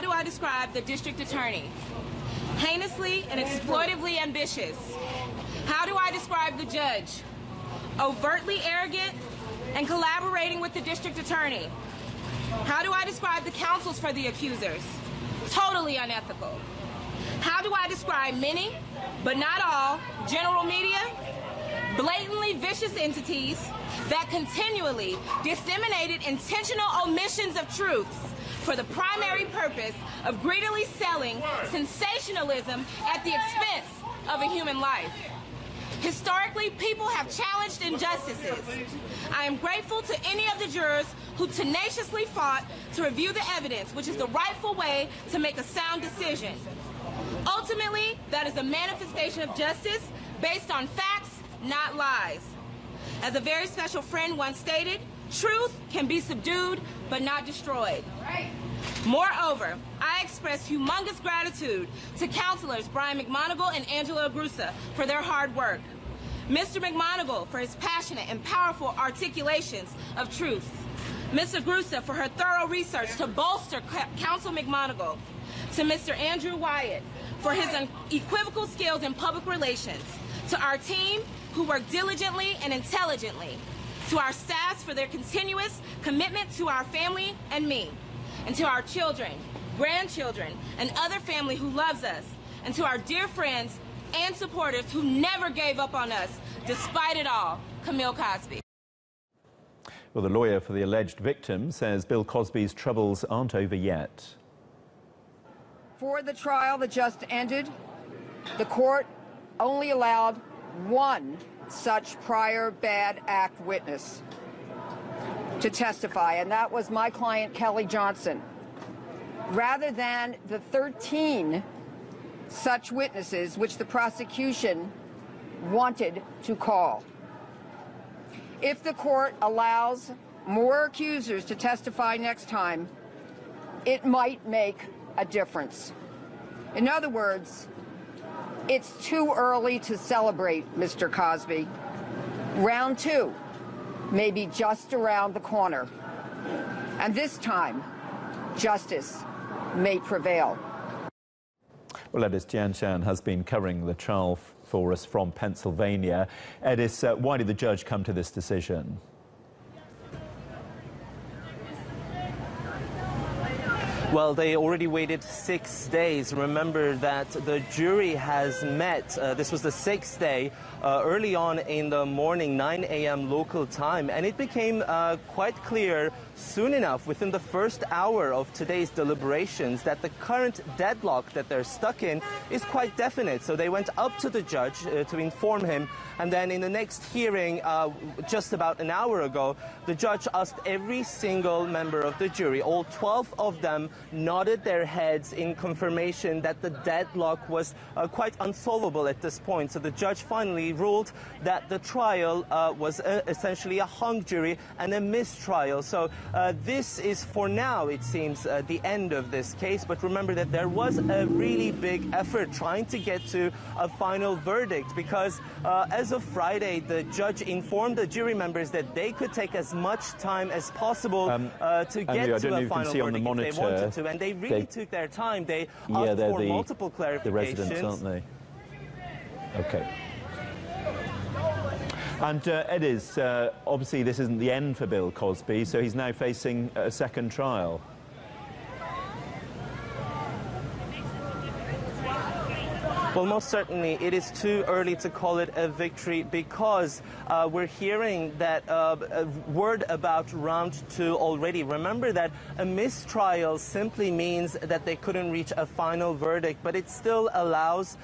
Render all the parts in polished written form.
How do I describe the district attorney? Heinously and exploitively ambitious. How do I describe the judge? Overtly arrogant and collaborating with the district attorney. How do I describe the counsels for the accusers? Totally unethical. How do I describe many, but not all, general media? Blatantly vicious entities that continually disseminated intentional omissions of truth for the primary purpose of greedily selling sensationalism at the expense of a human life. Historically, people have challenged injustices. I am grateful to any of the jurors who tenaciously fought to review the evidence, which is the rightful way to make a sound decision. Ultimately, that is a manifestation of justice based on facts, not lies. As a very special friend once stated, truth can be subdued but not destroyed. Moreover, I express humongous gratitude to counselors Brian McMonigal and Angela Agrusa for their hard work. Mr. McMonigal for his passionate and powerful articulations of truth. Ms. Agrusa for her thorough research to bolster Counsel McMonigal. To Mr. Andrew Wyatt for his unequivocal skills in public relations. To our team who work diligently and intelligently. To our staffs for their continuous commitment to our family and me. And to our children, grandchildren, and other family who loves us. And to our dear friends and supporters who never gave up on us, despite it all, Bill Cosby. Well, the lawyer for the alleged victim says Bill Cosby's troubles aren't over yet. For the trial that just ended, the court only allowed one such prior bad act witness to testify, and that was my client, Kelly Johnson, rather than the 13 such witnesses which the prosecution wanted to call. If the court allows more accusers to testify next time, it might make a difference. In other words, it's too early to celebrate, Mr. Cosby. Round two may be just around the corner. And this time, justice may prevail. Well, Ediz Tiyansan has been covering the trial for us from Pennsylvania. Ediz, why did the judge come to this decision? Well, they already waited 6 days. Remember that the jury has met. This was the 6th day, early on in the morning, 9 a.m. local time. And it became quite clear soon enough, within the first hour of today's deliberations, that the current deadlock that they're stuck in is quite definite. So they went up to the judge to inform him. And then in the next hearing, just about an hour ago, the judge asked every single member of the jury, all 12 of them, nodded their heads in confirmation that the deadlock was quite unsolvable at this point. So the judge finally ruled that the trial was essentially a hung jury and a mistrial. So this is, for now, it seems, the end of this case. But remember that there was a really big effort trying to get to a final verdict, because as of Friday, the judge informed the jury members that they could take as much time as possible to get to a final verdict if they wanted to. And they really took their time. They asked for multiple clarifications. The residents, aren't they? Okay. And Ediz, obviously this isn't the end for Bill Cosby, so he's now facing a second trial. Well, most certainly it is too early to call it a victory, because we're hearing that a word about round two already. Remember that a mistrial simply means that they couldn't reach a final verdict, but it still allows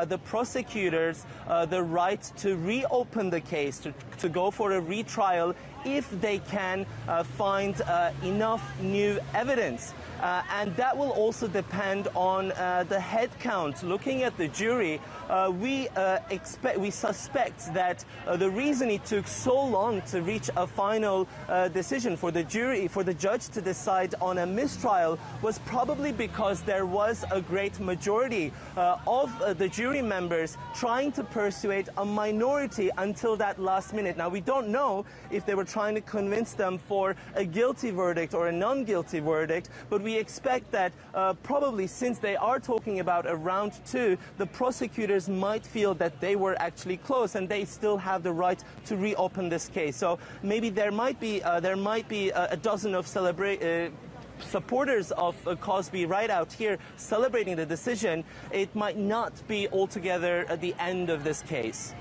the prosecutors the right to reopen the case, to go for a retrial if they can find enough new evidence. And that will also depend on the head count. Looking at the jury, we suspect that the reason it took so long to reach a final decision for the jury, for the judge to decide on a mistrial, was probably because there was a great majority of the jury members trying to persuade a minority until that last minute. Now, we don't know if they were trying to convince them for a guilty verdict or a non-guilty verdict. But we expect that probably since they are talking about a round 2, the prosecutors might feel that they were actually close and they still have the right to reopen this case. So maybe there might be a dozen of supporters of Cosby right out here celebrating the decision. It might not be altogether at the end of this case.